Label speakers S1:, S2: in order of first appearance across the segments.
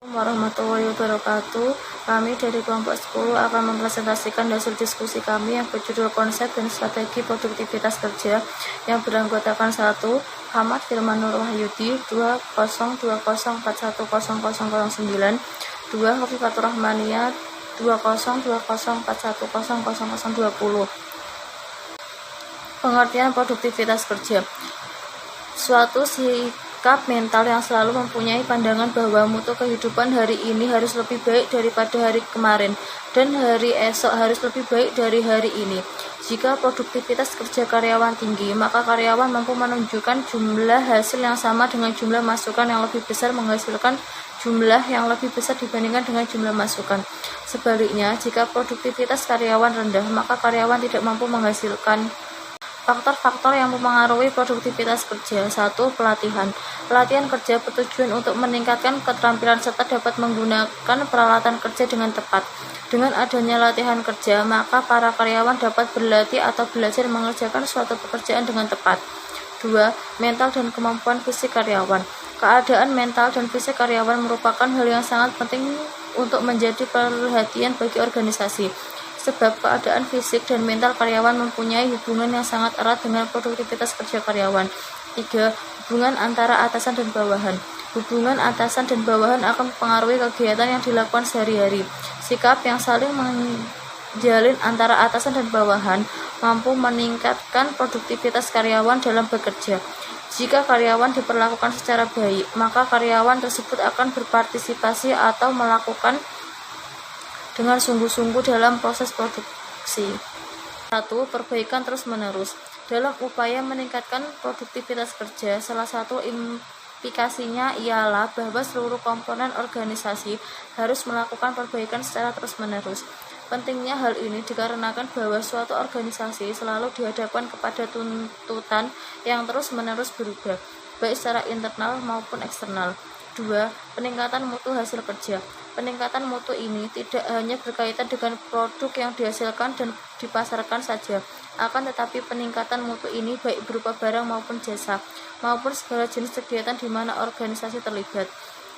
S1: Warahmatullahi wabarakatuh. Kami dari kelompok 10 akan mempresentasikan hasil diskusi kami yang berjudul konsep dan strategi produktivitas kerja yang beranggotakan 1. Ahmad Firman Nur Wahyudi 2020410009, 2. Hofifatur Rahmania 2020410020. Pengertian produktivitas kerja. Suatu sikap mental yang selalu mempunyai pandangan bahwa mutu kehidupan hari ini harus lebih baik daripada hari kemarin dan hari esok harus lebih baik dari hari ini. Jika produktivitas kerja karyawan tinggi, maka karyawan mampu menunjukkan jumlah hasil yang sama dengan jumlah masukan yang lebih besar menghasilkan jumlah yang lebih besar dibandingkan dengan jumlah masukan. Sebaliknya, jika produktivitas karyawan rendah, maka karyawan tidak mampu menghasilkan. Faktor-faktor yang mempengaruhi produktivitas kerja. 1. Pelatihan. Pelatihan kerja bertujuan untuk meningkatkan keterampilan serta dapat menggunakan peralatan kerja dengan tepat. Dengan adanya latihan kerja, maka para karyawan dapat berlatih atau belajar mengerjakan suatu pekerjaan dengan tepat. 2. Mental dan kemampuan fisik karyawan. Keadaan mental dan fisik karyawan merupakan hal yang sangat penting untuk menjadi perhatian bagi organisasi. Sebab keadaan fisik dan mental karyawan mempunyai hubungan yang sangat erat dengan produktivitas kerja karyawan. 3. Hubungan antara atasan dan bawahan. Hubungan atasan dan bawahan akan mempengaruhi kegiatan yang dilakukan sehari-hari. Sikap yang saling menjalin antara atasan dan bawahan mampu meningkatkan produktivitas karyawan dalam bekerja. Jika karyawan diperlakukan secara baik, maka karyawan tersebut akan berpartisipasi atau melakukan dengan sungguh-sungguh dalam proses produksi. 1. Perbaikan terus-menerus. Dalam upaya meningkatkan produktivitas kerja, salah satu implikasinya ialah bahwa seluruh komponen organisasi harus melakukan perbaikan secara terus-menerus. Pentingnya hal ini dikarenakan bahwa suatu organisasi selalu dihadapkan kepada tuntutan yang terus-menerus berubah, baik secara internal maupun eksternal. 2. Peningkatan mutu hasil kerja. Peningkatan mutu ini tidak hanya berkaitan dengan produk yang dihasilkan dan dipasarkan saja, akan tetapi peningkatan mutu ini baik berupa barang maupun jasa, maupun segala jenis kegiatan di mana organisasi terlibat.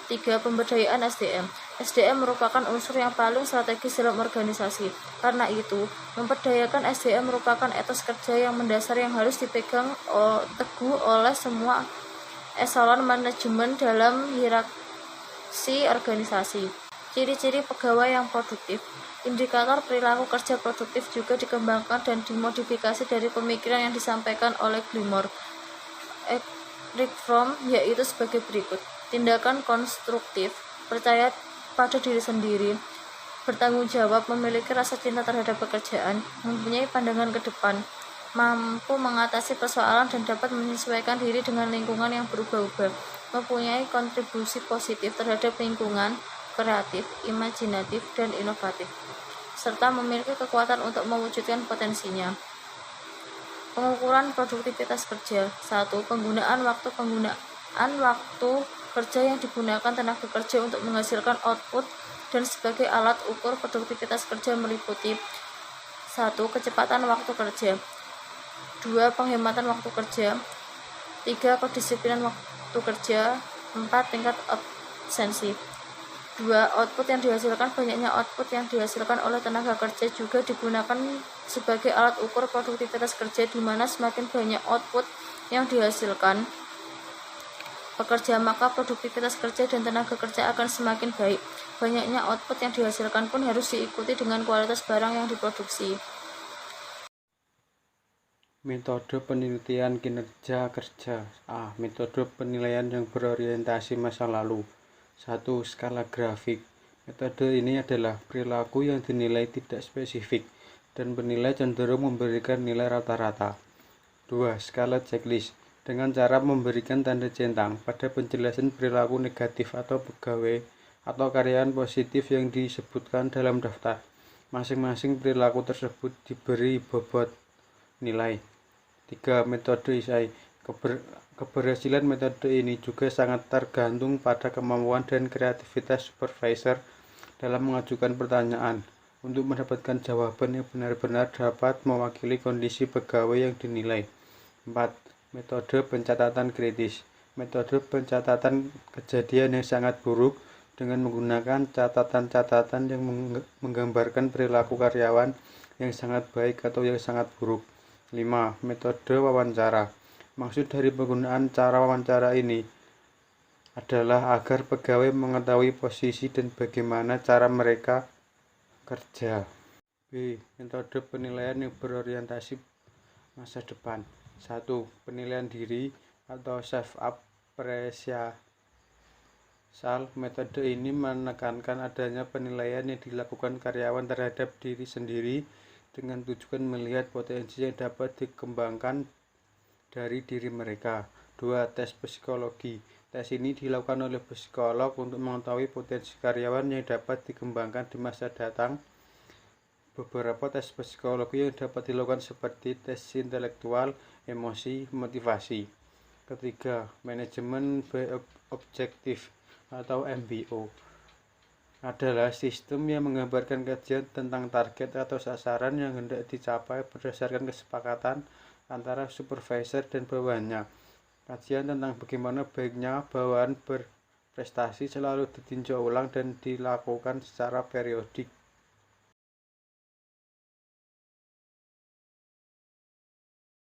S1: 3. Pemberdayaan SDM. SDM merupakan unsur yang paling strategis dalam organisasi. Karena itu, memberdayakan SDM merupakan etos kerja yang mendasar yang harus dipegang teguh oleh semua eselon manajemen dalam hierarki organisasi. Ciri-ciri pegawai yang produktif. Indikator perilaku kerja produktif juga dikembangkan dan dimodifikasi dari pemikiran yang disampaikan oleh Gilmore, Eric Fromm, yaitu sebagai berikut. Tindakan konstruktif, percaya pada diri sendiri, bertanggung jawab, memiliki rasa cinta terhadap pekerjaan, mempunyai pandangan ke depan, mampu mengatasi persoalan dan dapat menyesuaikan diri dengan lingkungan yang berubah-ubah, mempunyai kontribusi positif terhadap lingkungan, kreatif, imajinatif, dan inovatif, serta memiliki kekuatan untuk mewujudkan potensinya. Pengukuran produktivitas kerja. 1. Penggunaan waktu kerja yang digunakan tenaga kerja untuk menghasilkan output dan sebagai alat ukur produktivitas kerja meliputi 1. Kecepatan waktu kerja. 2. Penghematan waktu kerja. 3. Kedisiplinan waktu kerja. 4. Tingkat absensi. 2. Output yang dihasilkan. Banyaknya output yang dihasilkan oleh tenaga kerja juga digunakan sebagai alat ukur produktivitas kerja, di mana semakin banyak output yang dihasilkan pekerja, maka produktivitas kerja dan tenaga kerja akan semakin baik. Banyaknya output yang dihasilkan pun harus diikuti dengan kualitas barang yang diproduksi.
S2: Metode penelitian kinerja kerja. A. Metode penilaian yang berorientasi masa lalu. 1. Skala grafik. Metode ini adalah perilaku yang dinilai tidak spesifik dan penilai cenderung memberikan nilai rata-rata. 2. Skala checklist. Dengan cara memberikan tanda centang pada penjelasan perilaku negatif atau pegawai atau karyawan positif yang disebutkan dalam daftar. Masing-masing perilaku tersebut diberi bobot nilai. 3. Metode isai. Keberhasilan metode ini juga sangat tergantung pada kemampuan dan kreativitas supervisor dalam mengajukan pertanyaan untuk mendapatkan jawaban yang benar-benar dapat mewakili kondisi pegawai yang dinilai. 4. Metode pencatatan kritis. Metode pencatatan kejadian yang sangat buruk dengan menggunakan catatan-catatan yang menggambarkan perilaku karyawan yang sangat baik atau yang sangat buruk. 5. Metode wawancara. Maksud dari penggunaan cara wawancara ini adalah agar pegawai mengetahui posisi dan bagaimana cara mereka kerja. B. Metode penilaian yang berorientasi masa depan. 1. Penilaian diri atau self-appraisal. Metode ini menekankan adanya penilaian yang dilakukan karyawan terhadap diri sendiri dengan tujuan melihat potensi yang dapat dikembangkan dari diri mereka. 2. Tes psikologi. Tes ini dilakukan oleh psikolog untuk mengetahui potensi karyawan yang dapat dikembangkan di masa datang. Beberapa tes psikologi yang dapat dilakukan seperti tes intelektual, emosi, motivasi. Ketiga, manajemen by objektif atau MBO adalah sistem yang menggambarkan kajian tentang target atau sasaran yang hendak dicapai berdasarkan kesepakatan antara supervisor dan bawahannya. Kajian tentang bagaimana baiknya bawahan berprestasi selalu ditinjau ulang dan dilakukan secara periodik.